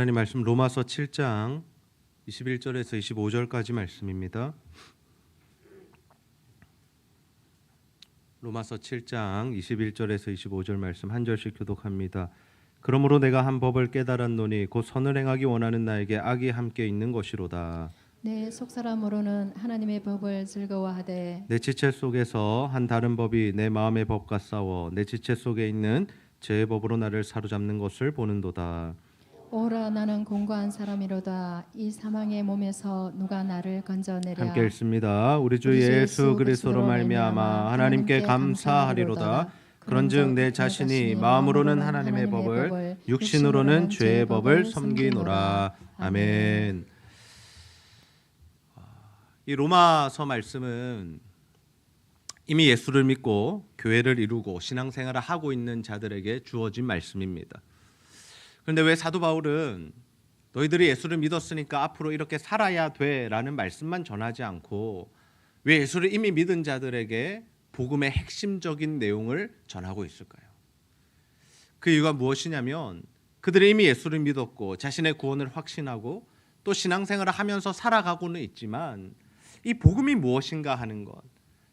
하나님 말씀 로마서 7장 21절에서 25절까지 말씀입니다. 로마서 7장 21절에서 25절 말씀 한 절씩 교독합니다. 그러므로 내가 한 법을 깨달았노니 곧 선을 행하기 원하는 나에게 악이 함께 있는 것이로다. 내 속사람으로는 하나님의 법을 즐거워하되 내 지체 속에서 한 다른 법이 내 마음의 법과 싸워 내 지체 속에 있는 죄의 법으로 나를 사로잡는 것을 보는도다. 오라 나는 공고한 사람이로다. 이 사망의 몸에서 누가 나를 건져내랴. 함께 읽습니다. 우리 주 예수 그리스도로 말미암아 하나님께 감사하리로다. 그런즉 내 자신이 마음으로는 하나님의 법을 육신으로는 죄의 법을 섬기노라. 아멘. 이 로마서 말씀은 이미 예수를 믿고 교회를 이루고 신앙생활을 하고 있는 자들에게 주어진 말씀입니다. 그런데 왜 사도 바울은 너희들이 예수를 믿었으니까 앞으로 이렇게 살아야 돼라는 말씀만 전하지 않고 왜 예수를 이미 믿은 자들에게 복음의 핵심적인 내용을 전하고 있을까요? 그 이유가 무엇이냐면 그들이 이미 예수를 믿었고 자신의 구원을 확신하고 또 신앙생활을 하면서 살아가고는 있지만 이 복음이 무엇인가 하는 것,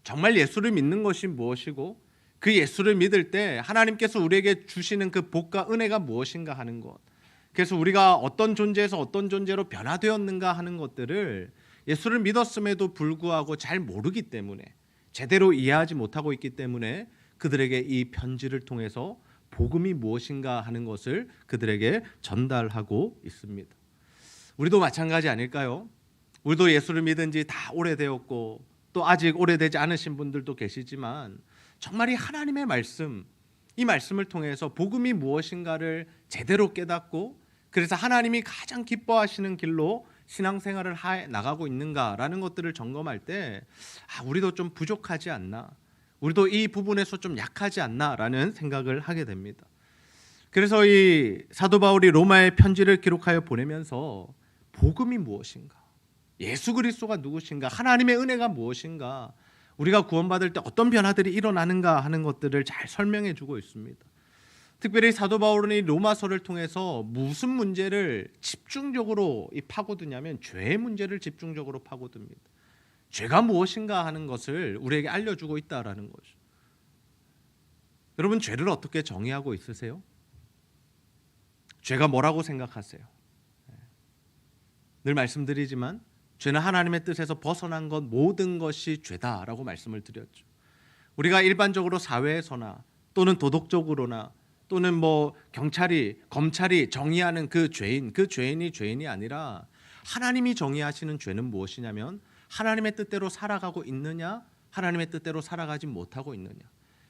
정말 예수를 믿는 것이 무엇이고 그 예수를 믿을 때 하나님께서 우리에게 주시는 그 복과 은혜가 무엇인가 하는 것, 그래서 우리가 어떤 존재에서 어떤 존재로 변화되었는가 하는 것들을 예수를 믿었음에도 불구하고 잘 모르기 때문에, 제대로 이해하지 못하고 있기 때문에 그들에게 이 편지를 통해서 복음이 무엇인가 하는 것을 그들에게 전달하고 있습니다. 우리도 마찬가지 아닐까요? 우리도 예수를 믿은 지 다 오래되었고 또 아직 오래되지 않으신 분들도 계시지만 정말 이 하나님의 말씀, 이 말씀을 통해서 복음이 무엇인가를 제대로 깨닫고 그래서 하나님이 가장 기뻐하시는 길로 신앙생활을 나가고 있는가라는 것들을 점검할 때 우리도 좀 부족하지 않나, 우리도 이 부분에서 좀 약하지 않나라는 생각을 하게 됩니다. 그래서 이 사도 바울이 로마의 편지를 기록하여 보내면서 복음이 무엇인가, 예수 그리스도가 누구신가, 하나님의 은혜가 무엇인가, 우리가 구원받을 때 어떤 변화들이 일어나는가 하는 것들을 잘 설명해 주고 있습니다. 특별히 사도 바울은 이 로마서를 통해서 무슨 문제를 집중적으로 파고드냐면 죄의 문제를 집중적으로 파고듭니다. 죄가 무엇인가 하는 것을 우리에게 알려주고 있다라는 거죠. 여러분, 죄를 어떻게 정의하고 있으세요? 죄가 뭐라고 생각하세요? 늘 말씀드리지만 죄는 하나님의 뜻에서 벗어난 것, 모든 것이 죄다라고 말씀을 드렸죠. 우리가 일반적으로 사회에서나 또는 도덕적으로나 또는 경찰이, 검찰이 정의하는 그 죄인이 죄인이 아니라 하나님이 정의하시는 죄는 무엇이냐면 하나님의 뜻대로 살아가고 있느냐, 하나님의 뜻대로 살아가지 못하고 있느냐,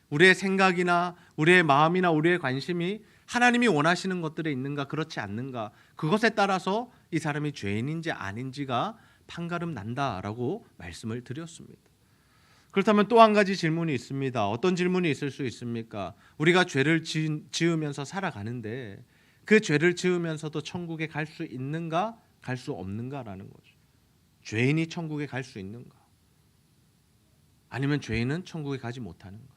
우리의 생각이나 우리의 마음이나 우리의 관심이 하나님이 원하시는 것들에 있는가 그렇지 않는가, 그것에 따라서 이 사람이 죄인인지 아닌지가 판가름 난다라고 말씀을 드렸습니다. 그렇다면 또 한 가지 질문이 있습니다. 어떤 질문이 있을 수 있습니까? 우리가 죄를 지으면서 살아가는데 그 죄를 지으면서도 천국에 갈 수 있는가 갈 수 없는가라는 거죠. 죄인이 천국에 갈 수 있는가, 아니면 죄인은 천국에 가지 못하는가.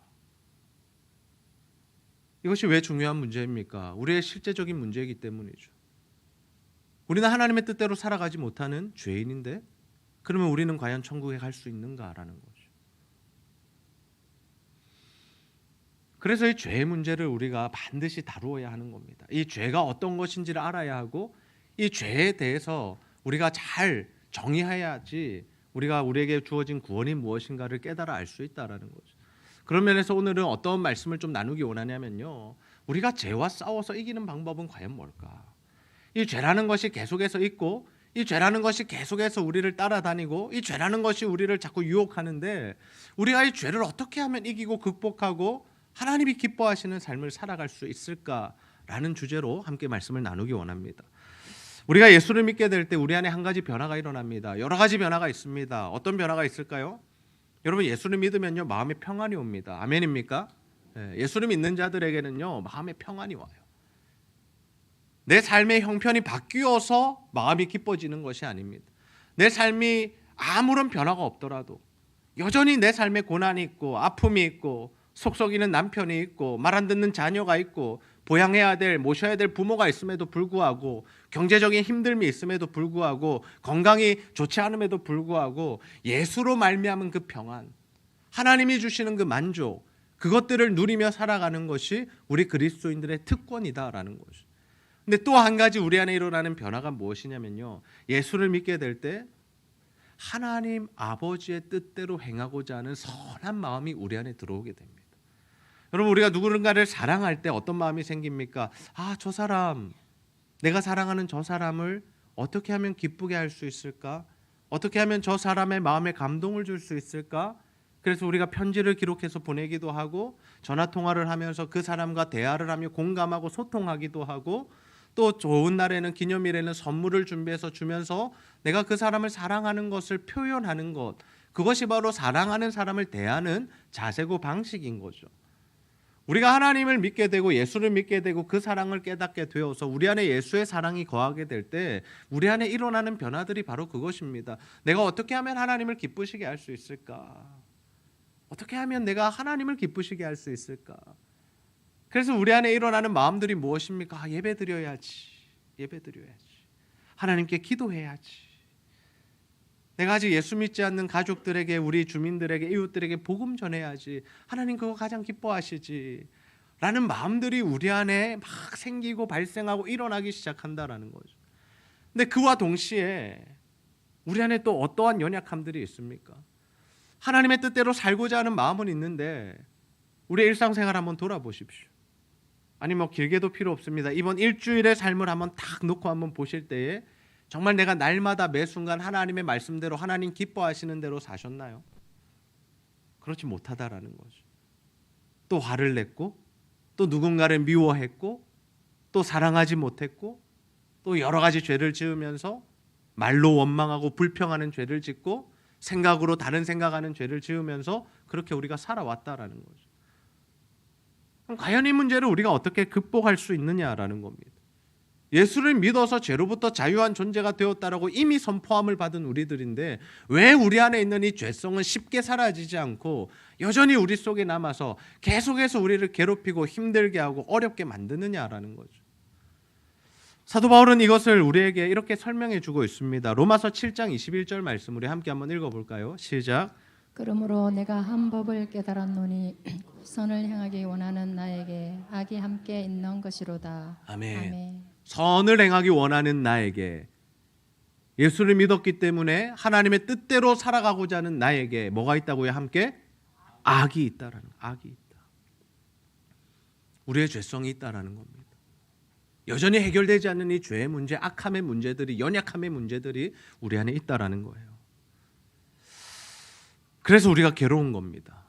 이것이 왜 중요한 문제입니까? 우리의 실제적인 문제이기 때문이죠. 우리는 하나님의 뜻대로 살아가지 못하는 죄인인데 그러면 우리는 과연 천국에 갈 수 있는가라는 거죠. 그래서 이 죄의 문제를 우리가 반드시 다루어야 하는 겁니다. 이 죄가 어떤 것인지를 알아야 하고 이 죄에 대해서 우리가 잘 정의해야지 우리에게 주어진 구원이 무엇인가를 깨달아 알 수 있다라는 거죠. 그런 면에서 오늘은 어떤 말씀을 좀 나누기 원하냐면요, 우리가 죄와 싸워서 이기는 방법은 과연 뭘까? 이 죄라는 것이 계속해서 있고 이 죄라는 것이 계속해서 우리를 따라다니고 이 죄라는 것이 우리를 자꾸 유혹하는데 우리가 이 죄를 어떻게 하면 이기고 극복하고 하나님이 기뻐하시는 삶을 살아갈 수 있을까라는 주제로 함께 말씀을 나누기 원합니다. 우리가 예수를 믿게 될 때 우리 안에 한 가지 변화가 일어납니다. 여러 가지 변화가 있습니다. 어떤 변화가 있을까요? 여러분, 예수를 믿으면요 마음에 평안이 옵니다. 아멘입니까? 예수를 믿는 자들에게는요 마음에 평안이 와요. 내 삶의 형편이 바뀌어서 마음이 기뻐지는 것이 아닙니다. 내 삶이 아무런 변화가 없더라도 여전히 내 삶에 고난이 있고 아픔이 있고 속 썩이는 남편이 있고 말 안 듣는 자녀가 있고 보양해야 될, 모셔야 될 부모가 있음에도 불구하고, 경제적인 힘듦이 있음에도 불구하고, 건강이 좋지 않음에도 불구하고 예수로 말미암은 그 평안, 하나님이 주시는 그 만족, 그것들을 누리며 살아가는 것이 우리 그리스도인들의 특권이다라는 것이죠. 근데 또 한 가지 우리 안에 일어나는 변화가 무엇이냐면요, 예수를 믿게 될 때 하나님 아버지의 뜻대로 행하고자 하는 선한 마음이 우리 안에 들어오게 됩니다. 여러분, 우리가 누군가를 사랑할 때 어떤 마음이 생깁니까? 아, 저 사람, 내가 사랑하는 저 사람을 어떻게 하면 기쁘게 할 수 있을까? 어떻게 하면 저 사람의 마음에 감동을 줄 수 있을까? 그래서 우리가 편지를 기록해서 보내기도 하고, 전화 통화를 하면서 그 사람과 대화를 하며 공감하고 소통하기도 하고, 또 좋은 날에는, 기념일에는 선물을 준비해서 주면서 내가 그 사람을 사랑하는 것을 표현하는 것, 그것이 바로 사랑하는 사람을 대하는 자세고 방식인 거죠. 우리가 하나님을 믿게 되고 예수를 믿게 되고 그 사랑을 깨닫게 되어서 우리 안에 예수의 사랑이 거하게 될 때 우리 안에 일어나는 변화들이 바로 그것입니다. 내가 어떻게 하면 하나님을 기쁘시게 할 수 있을까? 어떻게 하면 내가 하나님을 기쁘시게 할 수 있을까? 그래서 우리 안에 일어나는 마음들이 무엇입니까? 아, 예배 드려야지. 예배 드려야지. 하나님께 기도해야지. 내가 아직 예수 믿지 않는 가족들에게, 우리 주민들에게, 이웃들에게 복음 전해야지. 하나님 그거 가장 기뻐하시지. 라는 마음들이 우리 안에 막 생기고 발생하고 일어나기 시작한다라는 거죠. 근데 그와 동시에 우리 안에 또 어떠한 연약함들이 있습니까? 하나님의 뜻대로 살고자 하는 마음은 있는데 우리의 일상생활 한번 돌아보십시오. 아니 뭐 길게도 필요 없습니다. 이번 일주일의 삶을 한번 탁 놓고 한번 보실 때에 정말 내가 날마다 매 순간 하나님의 말씀대로, 하나님 기뻐하시는 대로 사셨나요? 그렇지 못하다라는 거죠. 또 화를 냈고, 또 누군가를 미워했고, 또 사랑하지 못했고, 또 여러 가지 죄를 지으면서 말로 원망하고 불평하는 죄를 짓고, 생각으로 다른 생각하는 죄를 지으면서 그렇게 우리가 살아왔다라는 거죠. 그럼 과연 이 문제를 우리가 어떻게 극복할 수 있느냐라는 겁니다. 예수를 믿어서 죄로부터 자유한 존재가 되었다라고 이미 선포함을 받은 우리들인데 왜 우리 안에 있는 이 죄성은 쉽게 사라지지 않고 여전히 우리 속에 남아서 계속해서 우리를 괴롭히고 힘들게 하고 어렵게 만드느냐라는 거죠. 사도 바울은 이것을 우리에게 이렇게 설명해 주고 있습니다. 로마서 7장 21절 말씀 우리 함께 한번 읽어볼까요? 시작. 그러므로 내가 한 법을 깨달았노니 선을 행하기 원하는 나에게 악이 함께 있는 것이로다. 아멘. 아멘. 선을 행하기 원하는 나에게, 예수를 믿었기 때문에 하나님의 뜻대로 살아가고자 하는 나에게 뭐가 있다고요? 함께 악이 있다라는, 악이 있다. 우리의 죄성이 있다라는 겁니다. 여전히 해결되지 않는 이 죄의 문제, 악함의 문제들이, 연약함의 문제들이 우리 안에 있다라는 거예요. 그래서 우리가 괴로운 겁니다.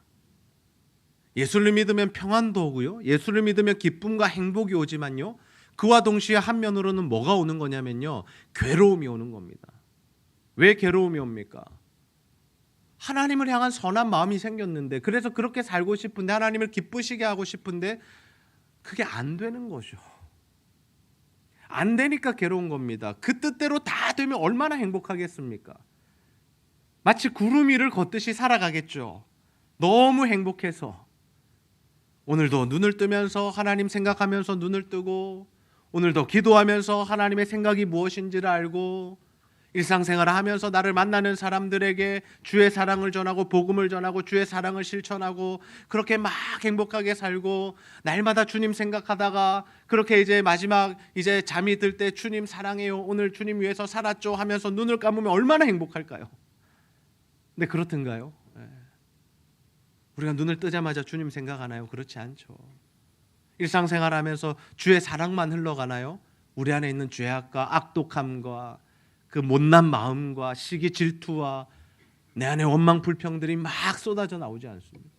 예수를 믿으면 평안도 오고요, 예수를 믿으면 기쁨과 행복이 오지만요, 그와 동시에 한면으로는 뭐가 오는 거냐면요, 괴로움이 오는 겁니다. 왜 괴로움이 옵니까? 하나님을 향한 선한 마음이 생겼는데, 그래서 그렇게 살고 싶은데, 하나님을 기쁘시게 하고 싶은데 그게 안 되는 거죠. 안 되니까 괴로운 겁니다. 그 뜻대로 다 되면 얼마나 행복하겠습니까? 마치 구름 위를 걷듯이 살아가겠죠. 너무 행복해서. 오늘도 눈을 뜨면서 하나님 생각하면서 눈을 뜨고, 오늘도 기도하면서 하나님의 생각이 무엇인지를 알고, 일상생활을 하면서 나를 만나는 사람들에게 주의 사랑을 전하고 복음을 전하고 주의 사랑을 실천하고, 그렇게 막 행복하게 살고, 날마다 주님 생각하다가 그렇게 이제 마지막 이제 잠이 들 때 주님 사랑해요, 오늘 주님 위해서 살았죠 하면서 눈을 감으면 얼마나 행복할까요? 근데 그렇던가요? 우리가 눈을 뜨자마자 주님 생각하나요? 그렇지 않죠. 일상생활하면서 주의 사랑만 흘러가나요? 우리 안에 있는 죄악과 악독함과 그 못난 마음과 시기 질투와 내 안에 원망 불평들이 막 쏟아져 나오지 않습니까?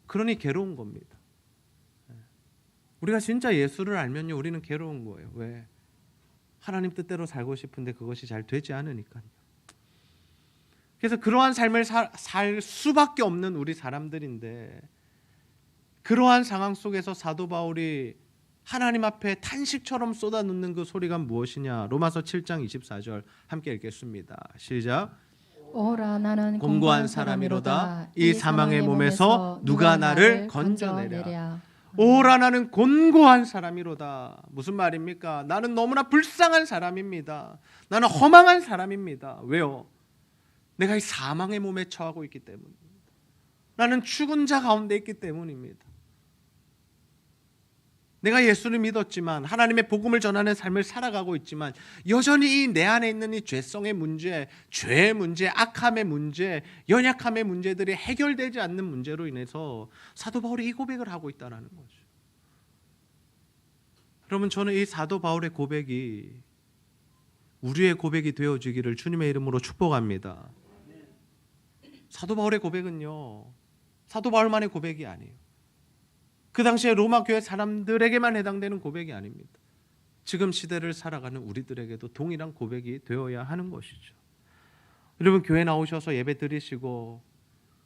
그러니 괴로운 겁니다. 우리가 진짜 예수를 알면요, 우리는 괴로운 거예요. 왜? 하나님 뜻대로 살고 싶은데 그것이 잘 되지 않으니까요. 그래서 그러한 삶을 살 수밖에 없는 우리 사람들인데, 그러한 상황 속에서 사도 바울이 하나님 앞에 탄식처럼 쏟아놓는 그 소리가 무엇이냐? 로마서 7장 24절 함께 읽겠습니다. 시작. 오라 나는 공고한 사람이로다. 이 사망의 몸에서 누가 나를 건져내랴. 오라 나는 곤고한 사람이로다. 무슨 말입니까? 나는 너무나 불쌍한 사람입니다. 나는 허망한 사람입니다. 왜요? 내가 이 사망의 몸에 처하고 있기 때문입니다. 나는 죽은 자 가운데 있기 때문입니다. 내가 예수를 믿었지만 하나님의 복음을 전하는 삶을 살아가고 있지만 여전히 이 내 안에 있는 이 죄성의 문제, 죄의 문제, 악함의 문제, 연약함의 문제들이 해결되지 않는 문제로 인해서 사도 바울이 이 고백을 하고 있다는 거죠. 여러분, 저는 이 사도 바울의 고백이 우리의 고백이 되어지기를 주님의 이름으로 축복합니다. 사도 바울의 고백은요, 사도 바울만의 고백이 아니에요. 그 당시에 로마 교회 사람들에게만 해당되는 고백이 아닙니다. 지금 시대를 살아가는 우리들에게도 동일한 고백이 되어야 하는 것이죠. 여러분, 교회 나오셔서 예배 드리시고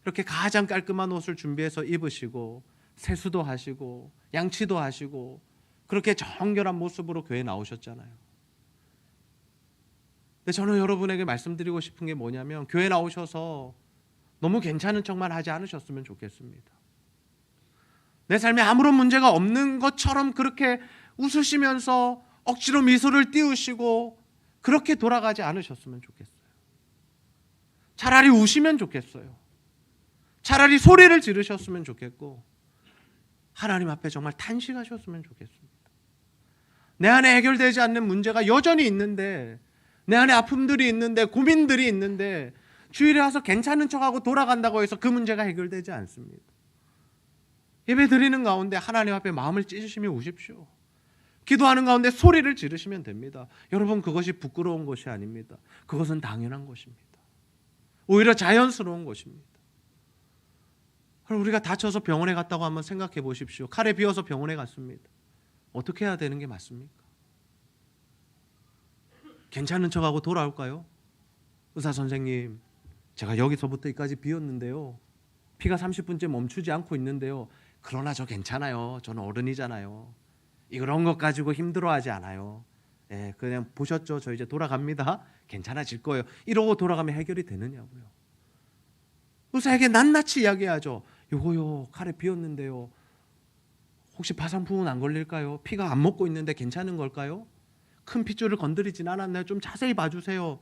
이렇게 가장 깔끔한 옷을 준비해서 입으시고 세수도 하시고 양치도 하시고 그렇게 정결한 모습으로 교회 나오셨잖아요. 근데 저는 여러분에게 말씀드리고 싶은 게 뭐냐면, 교회 나오셔서 너무 괜찮은 척만 하지 않으셨으면 좋겠습니다. 내 삶에 아무런 문제가 없는 것처럼 그렇게 웃으시면서 억지로 미소를 띄우시고 그렇게 돌아가지 않으셨으면 좋겠어요. 차라리 우시면 좋겠어요. 차라리 소리를 지르셨으면 좋겠고 하나님 앞에 정말 탄식하셨으면 좋겠습니다. 내 안에 해결되지 않는 문제가 여전히 있는데, 내 안에 아픔들이 있는데, 고민들이 있는데 주일에 와서 괜찮은 척하고 돌아간다고 해서 그 문제가 해결되지 않습니다. 예배 드리는 가운데 하나님 앞에 마음을 찢으시며 우십시오. 기도하는 가운데 소리를 지르시면 됩니다. 여러분, 그것이 부끄러운 것이 아닙니다. 그것은 당연한 것입니다. 오히려 자연스러운 것입니다. 우리가 다쳐서 병원에 갔다고 한번 생각해 보십시오. 칼에 비어서 병원에 갔습니다. 어떻게 해야 되는 게 맞습니까? 괜찮은 척하고 돌아올까요? 의사 선생님, 제가 여기서부터 여기까지 비었는데요, 피가 30분째 멈추지 않고 있는데요, 그러나 저 괜찮아요. 저는 어른이잖아요. 이런 것 가지고 힘들어하지 않아요. 그냥 보셨죠? 저 이제 돌아갑니다. 괜찮아질 거예요. 이러고 돌아가면 해결이 되느냐고요. 의사에게 낱낱이 이야기하죠. 요거요, 칼에 비었는데요, 혹시 파상풍은 안 걸릴까요? 피가 안 먹고 있는데 괜찮은 걸까요? 큰 핏줄을 건드리진 않았나요? 좀 자세히 봐주세요.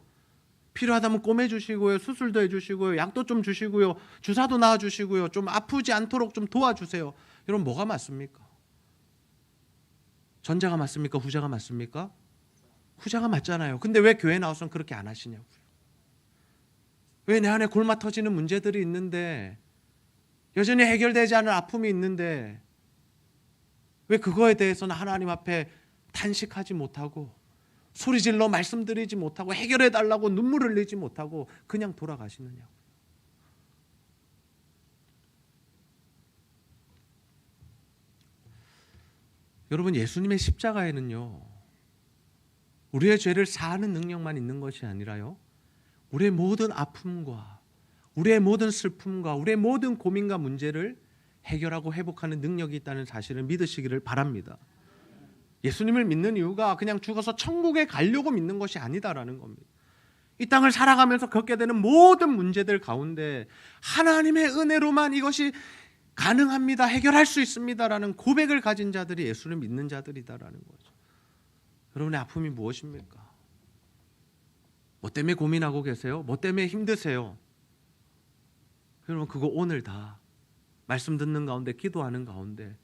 필요하다면 꼬매주시고요, 수술도 해주시고요, 약도 좀 주시고요, 주사도 놔주시고요, 좀 아프지 않도록 좀 도와주세요. 여러분, 뭐가 맞습니까? 전자가 맞습니까? 후자가 맞습니까? 후자가 맞잖아요. 근데 왜 교회 나와서는 그렇게 안 하시냐고요. 왜 내 안에 골마 터지는 문제들이 있는데, 여전히 해결되지 않은 아픔이 있는데 왜 그거에 대해서는 하나님 앞에 탄식하지 못하고 소리질러 말씀드리지 못하고 해결해달라고 눈물을 흘리지 못하고 그냥 돌아가시느냐고요. 여러분, 예수님의 십자가에는요, 우리의 죄를 사하는 능력만 있는 것이 아니라요, 우리의 모든 아픔과 우리의 모든 슬픔과 우리의 모든 고민과 문제를 해결하고 회복하는 능력이 있다는 사실을 믿으시기를 바랍니다. 예수님을 믿는 이유가 그냥 죽어서 천국에 가려고 믿는 것이 아니다라는 겁니다. 이 땅을 살아가면서 겪게 되는 모든 문제들 가운데 하나님의 은혜로만 이것이 가능합니다, 해결할 수 있습니다라는 고백을 가진 자들이 예수를 믿는 자들이다라는 거죠. 여러분의 아픔이 무엇입니까? 뭐 때문에 고민하고 계세요? 뭐 때문에 힘드세요? 여러분, 그거 오늘 다 말씀 듣는 가운데, 기도하는 가운데,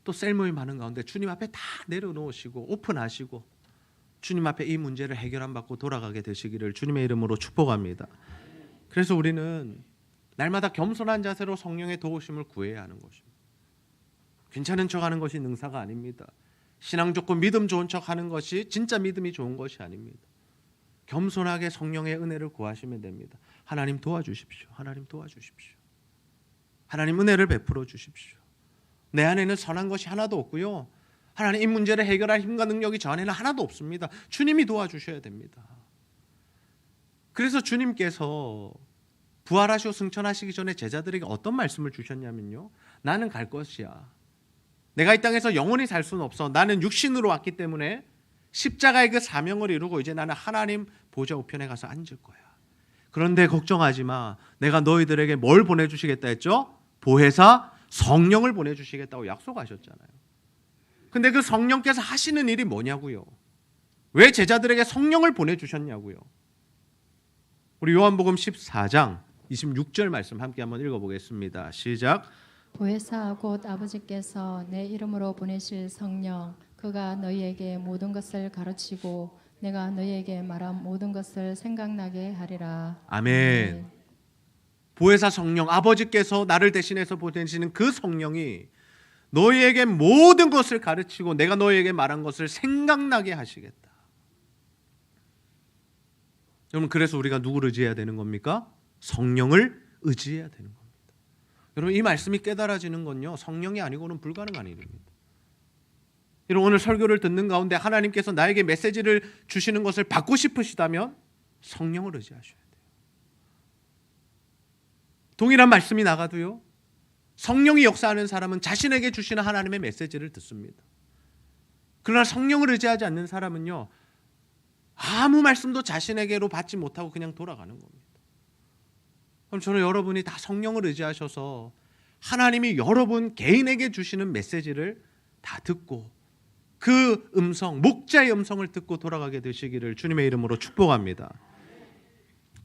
또 셀모임 하는 가운데 주님 앞에 다 내려놓으시고 오픈하시고 주님 앞에 이 문제를 해결 안 받고 돌아가게 되시기를 주님의 이름으로 축복합니다. 그래서 우리는 날마다 겸손한 자세로 성령의 도우심을 구해야 하는 것입니다. 괜찮은 척하는 것이 능사가 아닙니다. 신앙 좋고 믿음 좋은 척하는 것이 진짜 믿음이 좋은 것이 아닙니다. 겸손하게 성령의 은혜를 구하시면 됩니다. 하나님 도와주십시오. 하나님 도와주십시오. 하나님 은혜를 베풀어 주십시오. 내 안에는 선한 것이 하나도 없고요, 하나님 이 문제를 해결할 힘과 능력이 저 안에는 하나도 없습니다. 주님이 도와주셔야 됩니다. 그래서 주님께서 부활하시고 승천하시기 전에 제자들에게 어떤 말씀을 주셨냐면요, 나는 갈 것이야. 내가 이 땅에서 영원히 살 수는 없어. 나는 육신으로 왔기 때문에 십자가의 그 사명을 이루고 이제 나는 하나님 보좌 우편에 가서 앉을 거야. 그런데 걱정하지 마. 내가 너희들에게 뭘 보내주시겠다 했죠? 보혜사 성령을 보내주시겠다고 약속하셨잖아요. 근데 그 성령께서 하시는 일이 뭐냐고요? 왜 제자들에게 성령을 보내주셨냐고요? 우리 요한복음 14장 26절 말씀 함께 한번 읽어보겠습니다. 시작. 보혜사 곧 아버지께서 내 이름으로 보내실 성령 그가 너희에게 모든 것을 가르치고 내가 너희에게 말한 모든 것을 생각나게 하리라. 아멘. 보혜사 성령, 아버지께서 나를 대신해서 보내시는 그 성령이 너희에게 모든 것을 가르치고 내가 너희에게 말한 것을 생각나게 하시겠다. 여러분, 그래서 우리가 누구를 의지해야 되는 겁니까? 성령을 의지해야 되는 겁니다. 여러분, 이 말씀이 깨달아지는 건요, 성령이 아니고는 불가능한 일입니다. 여러분, 오늘 설교를 듣는 가운데 하나님께서 나에게 메시지를 주시는 것을 받고 싶으시다면 성령을 의지하셔야 돼요. 동일한 말씀이 나가도요, 성령이 역사하는 사람은 자신에게 주시는 하나님의 메시지를 듣습니다. 그러나 성령을 의지하지 않는 사람은요, 아무 말씀도 자신에게로 받지 못하고 그냥 돌아가는 겁니다. 그럼 저는 여러분이 다 성령을 의지하셔서 하나님이 여러분 개인에게 주시는 메시지를 다 듣고 그 음성, 목자의 음성을 듣고 돌아가게 되시기를 주님의 이름으로 축복합니다.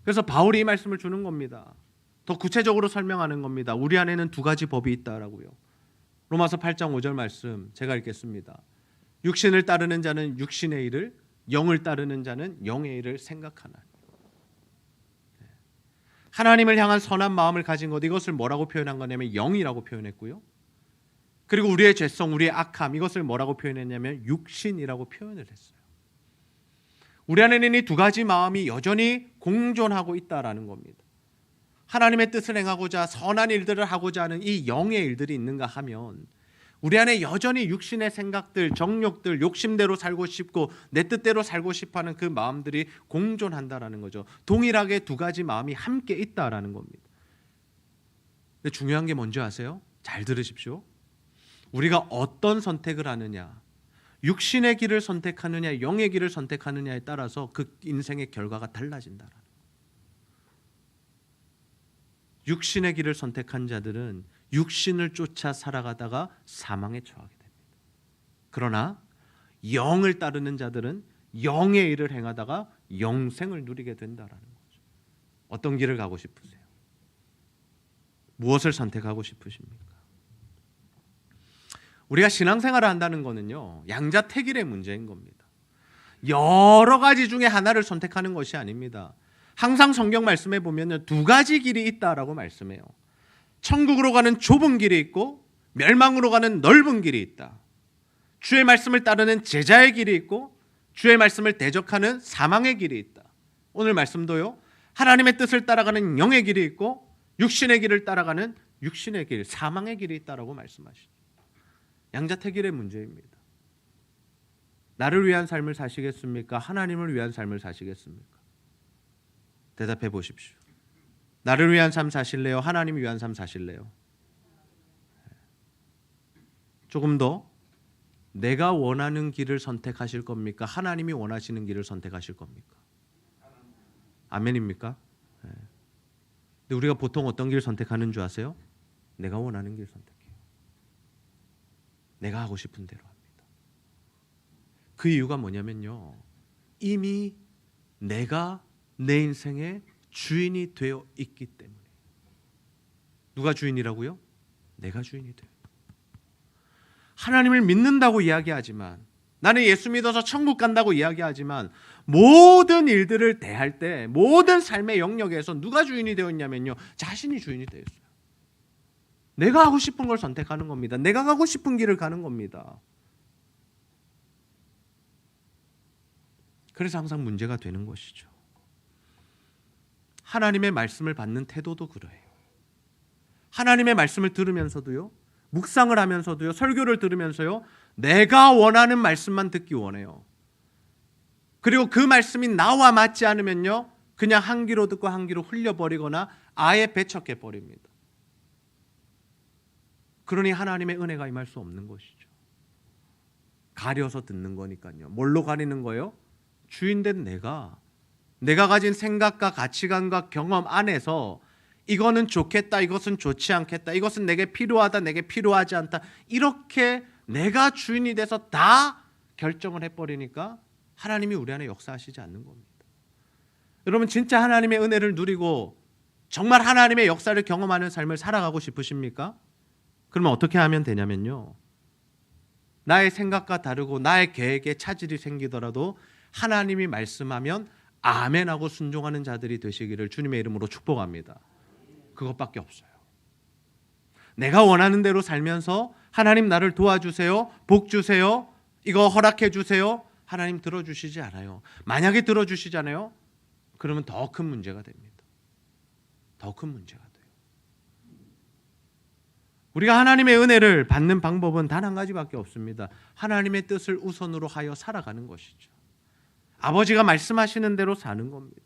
그래서 바울이 이 말씀을 주는 겁니다. 더 구체적으로 설명하는 겁니다. 우리 안에는 두 가지 법이 있다라고요. 로마서 8장 5절 말씀 제가 읽겠습니다. 육신을 따르는 자는 육신의 일을, 영을 따르는 자는 영의 일을 생각하나. 하나님을 향한 선한 마음을 가진 것, 이것을 뭐라고 표현한 거냐면 영이라고 표현했고요. 그리고 우리의 죄성, 우리의 악함, 이것을 뭐라고 표현했냐면 육신이라고 표현을 했어요. 우리 안에는 이 두 가지 마음이 여전히 공존하고 있다라는 겁니다. 하나님의 뜻을 행하고자 선한 일들을 하고자 하는 이 영의 일들이 있는가 하면 우리 안에 여전히 육신의 생각들, 정욕들, 욕심대로 살고 싶고 내 뜻대로 살고 싶어하는 그 마음들이 공존한다라는 거죠. 동일하게 두 가지 마음이 함께 있다라는 겁니다. 근데 중요한 게 뭔지 아세요? 잘 들으십시오. 우리가 어떤 선택을 하느냐, 육신의 길을 선택하느냐, 영의 길을 선택하느냐에 따라서 그 인생의 결과가 달라진다라는 거예요. 육신의 길을 선택한 자들은 육신을 쫓아 살아가다가 사망에 처하게 됩니다. 그러나 영을 따르는 자들은 영의 일을 행하다가 영생을 누리게 된다라는 거죠. 어떤 길을 가고 싶으세요? 무엇을 선택하고 싶으십니까? 우리가 신앙생활을 한다는 거는요, 양자택일의 문제인 겁니다. 여러 가지 중에 하나를 선택하는 것이 아닙니다. 항상 성경 말씀에 보면 두 가지 길이 있다라고 말씀해요. 천국으로 가는 좁은 길이 있고 멸망으로 가는 넓은 길이 있다. 주의 말씀을 따르는 제자의 길이 있고 주의 말씀을 대적하는 사망의 길이 있다. 오늘 말씀도요, 하나님의 뜻을 따라가는 영의 길이 있고 육신의 길을 따라가는 육신의 길, 사망의 길이 있다라고 말씀하시죠. 양자택일의 문제입니다. 나를 위한 삶을 사시겠습니까? 하나님을 위한 삶을 사시겠습니까? 대답해 보십시오. 나를 위한 삶 사실래요? 하나님을 위한 삶 사실래요? 조금 더 내가 원하는 길을 선택하실 겁니까? 하나님이 원하시는 길을 선택하실 겁니까? 아멘입니까? 근데 우리가 보통 어떤 길 선택하는 줄 아세요? 내가 원하는 길 선택해요. 내가 하고 싶은 대로 합니다. 그 이유가 뭐냐면요, 이미 내가 내 인생의 주인이 되어 있기 때문에. 누가 주인이라고요? 내가 주인이 돼요. 하나님을 믿는다고 이야기하지만, 나는 예수 믿어서 천국 간다고 이야기하지만, 모든 일들을 대할 때, 모든 삶의 영역에서 누가 주인이 되어 있냐면요, 자신이 주인이 되어 있어요. 내가 하고 싶은 걸 선택하는 겁니다. 내가 가고 싶은 길을 가는 겁니다. 그래서 항상 문제가 되는 것이죠. 하나님의 말씀을 받는 태도도 그래요. 하나님의 말씀을 들으면서도요, 묵상을 하면서도요, 설교를 들으면서요, 내가 원하는 말씀만 듣기 원해요. 그리고 그 말씀이 나와 맞지 않으면요, 그냥 한 귀로 듣고 한 귀로 흘려버리거나 아예 배척해 버립니다. 그러니 하나님의 은혜가 임할 수 없는 것이죠. 가려서 듣는 거니까요. 뭘로 가리는 거예요? 주인된 내가 가진 생각과 가치관과 경험 안에서 이거는 좋겠다, 이것은 좋지 않겠다, 이것은 내게 필요하다, 내게 필요하지 않다, 이렇게 내가 주인이 돼서 다 결정을 해버리니까 하나님이 우리 안에 역사하시지 않는 겁니다. 여러분, 진짜 하나님의 은혜를 누리고 정말 하나님의 역사를 경험하는 삶을 살아가고 싶으십니까? 그러면 어떻게 하면 되냐면요, 나의 생각과 다르고 나의 계획에 차질이 생기더라도 하나님이 말씀하면 아멘하고 순종하는 자들이 되시기를 주님의 이름으로 축복합니다. 그것밖에 없어요. 내가 원하는 대로 살면서 하나님 나를 도와주세요, 복 주세요, 이거 허락해 주세요, 하나님 들어주시지 않아요. 만약에 들어주시잖아요, 그러면 더 큰 문제가 됩니다. 더 큰 문제가 돼요. 우리가 하나님의 은혜를 받는 방법은 단 한 가지밖에 없습니다. 하나님의 뜻을 우선으로 하여 살아가는 것이죠. 아버지가 말씀하시는 대로 사는 겁니다.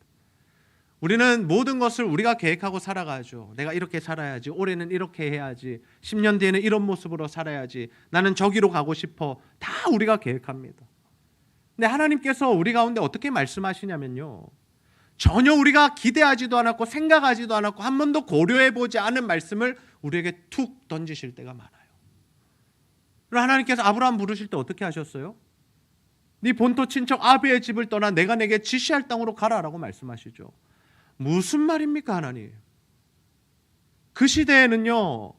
우리는 모든 것을 우리가 계획하고 살아가죠. 내가 이렇게 살아야지, 올해는 이렇게 해야지, 10년 뒤에는 이런 모습으로 살아야지, 나는 저기로 가고 싶어, 다 우리가 계획합니다. 근데 하나님께서 우리 가운데 어떻게 말씀하시냐면요, 전혀 우리가 기대하지도 않았고 생각하지도 않았고 한 번도 고려해보지 않은 말씀을 우리에게 툭 던지실 때가 많아요. 그리고 하나님께서 아브라함 부르실 때 어떻게 하셨어요? 네 본토 친척 아비의 집을 떠나 내가 내게 지시할 땅으로 가라라고 말씀하시죠. 무슨 말입니까, 하나님? 그 시대에는요,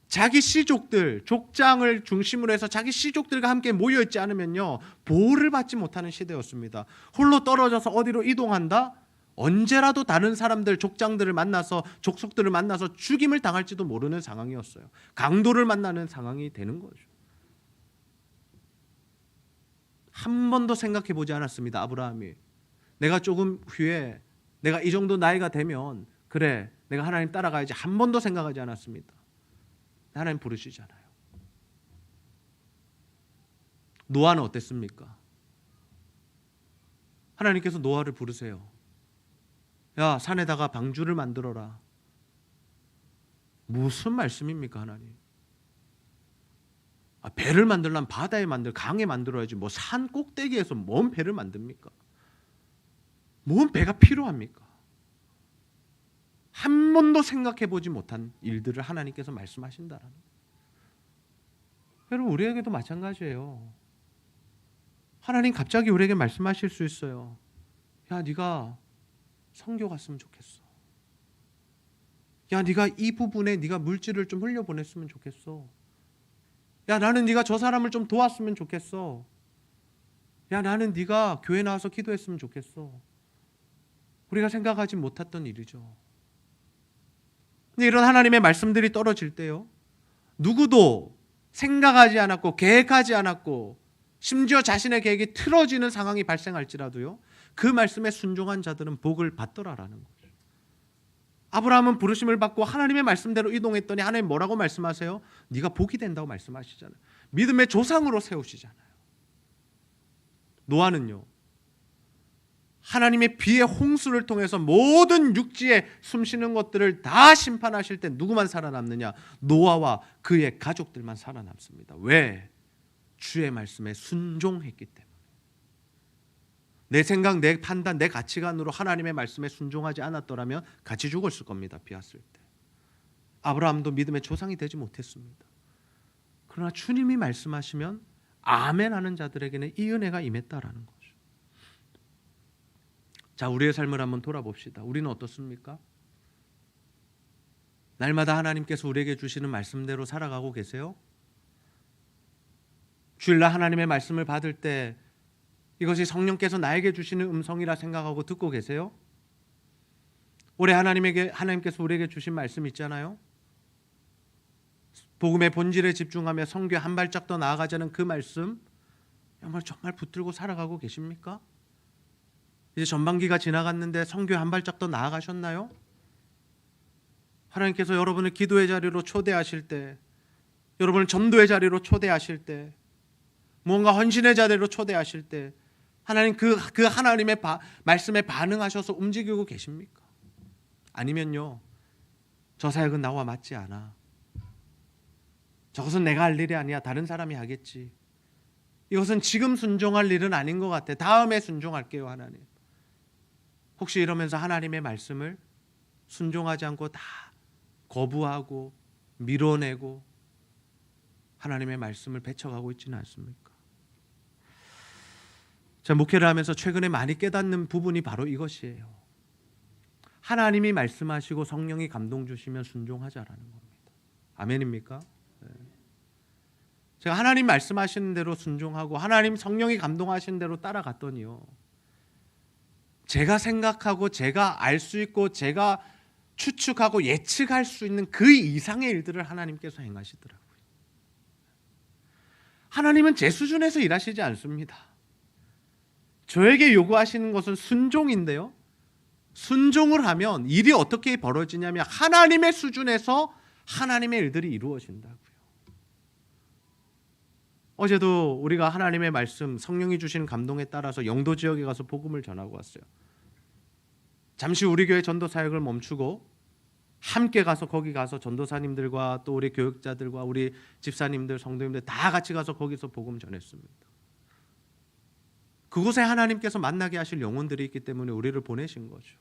자기 씨족들, 족장을 중심으로 해서 자기 씨족들과 함께 모여있지 않으면요, 보호를 받지 못하는 시대였습니다. 홀로 떨어져서 어디로 이동한다? 언제라도 다른 사람들, 족장들을 만나서, 족속들을 만나서 죽임을 당할지도 모르는 상황이었어요. 강도를 만나는 상황이 되는 거죠. 한 번도 생각해 보지 않았습니다, 아브라함이. 내가 조금 후에, 내가 이 정도 나이가 되면 그래, 내가 하나님 따라가야지, 한 번도 생각하지 않았습니다. 하나님 부르시잖아요. 노아는 어땠습니까? 하나님께서 노아를 부르세요. 야, 산에다가 방주를 만들어라. 무슨 말씀입니까, 하나님? 배를 만들려면 바다에 강에 만들어야지, 뭐 산 꼭대기에서 뭔 배를 만듭니까? 뭔 배가 필요합니까? 한 번도 생각해 보지 못한 일들을 하나님께서 말씀하신다라는 거예요. 여러분, 우리에게도 마찬가지예요. 하나님 갑자기 우리에게 말씀하실 수 있어요. 야, 네가 선교 갔으면 좋겠어. 야, 네가 이 부분에 네가 물질을 좀 흘려보냈으면 좋겠어. 야, 나는 네가 저 사람을 좀 도왔으면 좋겠어. 야, 나는 네가 교회 나와서 기도했으면 좋겠어. 우리가 생각하지 못했던 일이죠. 근데 이런 하나님의 말씀들이 떨어질 때요, 누구도 생각하지 않았고 계획하지 않았고 심지어 자신의 계획이 틀어지는 상황이 발생할지라도요, 그 말씀에 순종한 자들은 복을 받더라라는 거죠. 아브라함은 부르심을 받고 하나님의 말씀대로 이동했더니 하나님 뭐라고 말씀하세요? 네가 복이 된다고 말씀하시잖아요. 믿음의 조상으로 세우시잖아요. 노아는요, 하나님의 비의 홍수를 통해서 모든 육지에 숨쉬는 것들을 다 심판하실 때 누구만 살아남느냐? 노아와 그의 가족들만 살아남습니다. 왜? 주의 말씀에 순종했기 때문에. 내 생각, 내 판단, 내 가치관으로 하나님의 말씀에 순종하지 않았더라면 같이 죽었을 겁니다. 비 왔을 때. 아브라함도 믿음의 조상이 되지 못했습니다. 그러나 주님이 말씀하시면 아멘 하는 자들에게는 이 은혜가 임했다라는 거죠. 자, 우리의 삶을 한번 돌아봅시다. 우리는 어떻습니까? 날마다 하나님께서 우리에게 주시는 말씀대로 살아가고 계세요? 주일날 하나님의 말씀을 받을 때 이것이 성령께서 나에게 주시는 음성이라 생각하고 듣고 계세요? 올해 하나님께서 우리에게 주신 말씀 있잖아요. 복음의 본질에 집중하며 성교에 한 발짝 더 나아가자는 그 말씀, 정말 붙들고 살아가고 계십니까? 이제 전반기가 지나갔는데 성교에 한 발짝 더 나아가셨나요? 하나님께서 여러분을 기도의 자리로 초대하실 때, 여러분을 전도의 자리로 초대하실 때, 무언가 헌신의 자리로 초대하실 때 하나님 그 하나님의 말씀에 반응하셔서 움직이고 계십니까? 아니면요, 저 사역은 나와 맞지 않아, 저것은 내가 할 일이 아니야, 다른 사람이 하겠지, 이것은 지금 순종할 일은 아닌 것 같아, 다음에 순종할게요 하나님. 혹시 이러면서 하나님의 말씀을 순종하지 않고 다 거부하고 밀어내고 하나님의 말씀을 배척하고 있지는 않습니까? 제가 목회를 하면서 최근에 많이 깨닫는 부분이 바로 이것이에요. 하나님이 말씀하시고 성령이 감동 주시면 순종하자라는 겁니다. 아멘입니까? 네. 제가 하나님 말씀하시는 대로 순종하고 하나님 성령이 감동하시는 대로 따라갔더니요, 제가 생각하고 제가 알 수 있고 제가 추측하고 예측할 수 있는 그 이상의 일들을 하나님께서 행하시더라고요. 하나님은 제 수준에서 일하시지 않습니다. 저에게 요구하시는 것은 순종인데요, 순종을 하면 일이 어떻게 벌어지냐면 하나님의 수준에서 하나님의 일들이 이루어진다고요. 어제도 우리가 하나님의 말씀, 성령이 주시는 감동에 따라서 영도 지역에 가서 복음을 전하고 왔어요. 잠시 우리 교회 전도 사역을 멈추고 함께 가서 거기 가서 전도사님들과 또 우리 교육자들과 우리 집사님들, 성도님들 다 같이 가서 거기서 복음 전했습니다. 그곳에 하나님께서 만나게 하실 영혼들이 있기 때문에 우리를 보내신 거죠.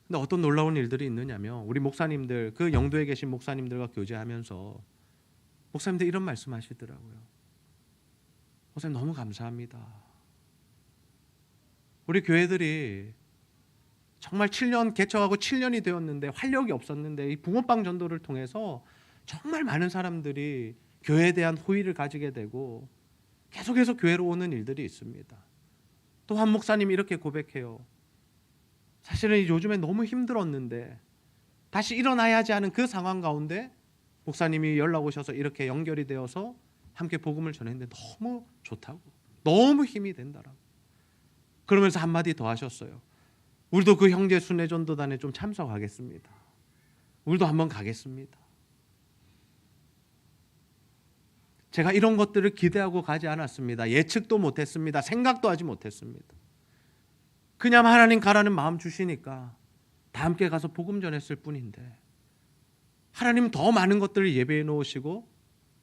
근데 어떤 놀라운 일들이 있느냐면 우리 목사님들, 그 영도에 계신 목사님들과 교제하면서 목사님들 이런 말씀하시더라고요. 목사님 너무 감사합니다. 우리 교회들이 정말 7년 개척하고 7년이 되었는데 활력이 없었는데 이 붕어빵 전도를 통해서 정말 많은 사람들이 교회에 대한 호의를 가지게 되고 계속해서 교회로 오는 일들이 있습니다. 또 한 목사님이 이렇게 고백해요. 사실은 요즘에 너무 힘들었는데 다시 일어나야지 하는 그 상황 가운데 목사님이 연락 오셔서 이렇게 연결이 되어서 함께 복음을 전했는데 너무 좋다고, 너무 힘이 된다라고. 그러면서 한마디 더 하셨어요. 우리도 그 형제 순회전도단에 좀 참석하겠습니다. 우리도 한번 가겠습니다. 제가 이런 것들을 기대하고 가지 않았습니다. 예측도 못했습니다. 생각도 하지 못했습니다. 그냥 하나님 가라는 마음 주시니까 다 함께 가서 복음 전했을 뿐인데 하나님은 더 많은 것들을 예배해 놓으시고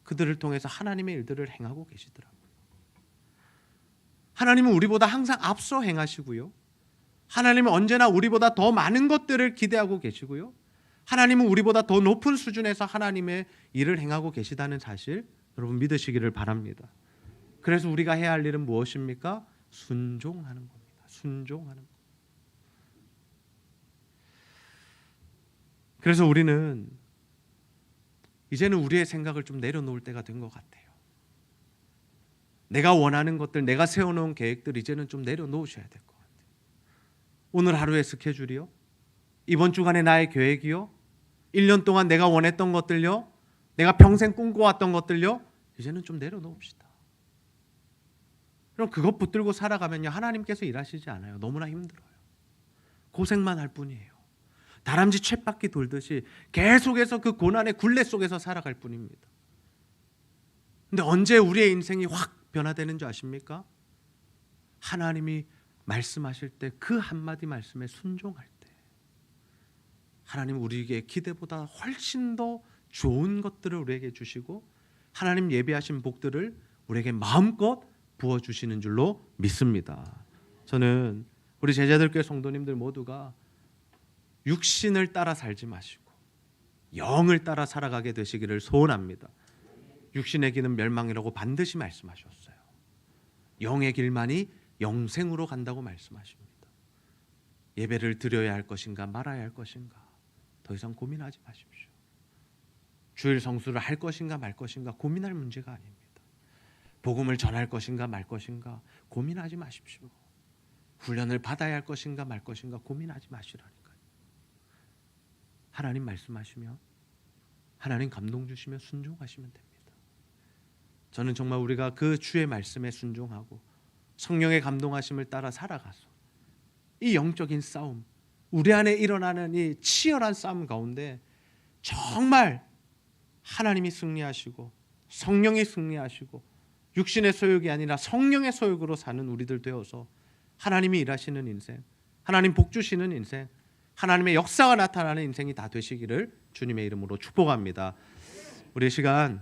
그들을 통해서 하나님의 일들을 행하고 계시더라고요. 하나님은 우리보다 항상 앞서 행하시고요, 하나님은 언제나 우리보다 더 많은 것들을 기대하고 계시고요, 하나님은 우리보다 더 높은 수준에서 하나님의 일을 행하고 계시다는 사실 여러분 믿으시기를 바랍니다. 그래서 우리가 해야 할 일은 무엇입니까? 순종하는 겁니다. 순종하는 것. 그래서 우리는 이제는 우리의 생각을 좀 내려놓을 때가 된 것 같아요. 내가 원하는 것들, 내가 세워놓은 계획들 이제는 좀 내려놓으셔야 될 것 같아요. 오늘 하루의 스케줄이요, 이번 주간의 나의 계획이요, 1년 동안 내가 원했던 것들요, 내가 평생 꿈꿔왔던 것들요, 이제는 좀 내려놓읍시다. 그럼 그것 붙들고 살아가면요 하나님께서 일하시지 않아요. 너무나 힘들어요. 고생만 할 뿐이에요. 다람쥐 쳇바퀴 돌듯이 계속해서 그 고난의 굴레 속에서 살아갈 뿐입니다. 근데 언제 우리의 인생이 확 변화되는 줄 아십니까? 하나님이 말씀하실 때 그 한마디 말씀에 순종할 때 하나님 우리에게 기대보다 훨씬 더 좋은 것들을 우리에게 주시고 하나님 예비하신 복들을 우리에게 마음껏 부어주시는 줄로 믿습니다. 저는 우리 제자들교회 성도님들 모두가 육신을 따라 살지 마시고 영을 따라 살아가게 되시기를 소원합니다. 육신의 길은 멸망이라고 반드시 말씀하셨어요. 영의 길만이 영생으로 간다고 말씀하십니다. 예배를 드려야 할 것인가 말아야 할 것인가 더 이상 고민하지 마십시오. 주일 성수를 할 것인가 말 것인가 고민할 문제가 아닙니다. 복음을 전할 것인가 말 것인가 고민하지 마십시오. 훈련을 받아야 할 것인가 말 것인가 고민하지 마시라니까요. 하나님 말씀하시면 하나님 감동 주시면 순종하시면 됩니다. 저는 정말 우리가 그 주의 말씀에 순종하고 성령의 감동하심을 따라 살아가서 이 영적인 싸움, 우리 안에 일어나는 이 치열한 싸움 가운데 정말 하나님이 승리하시고 성령이 승리하시고 육신의 소욕이 아니라 성령의 소욕으로 사는 우리들 되어서 하나님이 일하시는 인생, 하나님 복 주시는 인생, 하나님의 역사가 나타나는 인생이 다 되시기를 주님의 이름으로 축복합니다. 우리 시간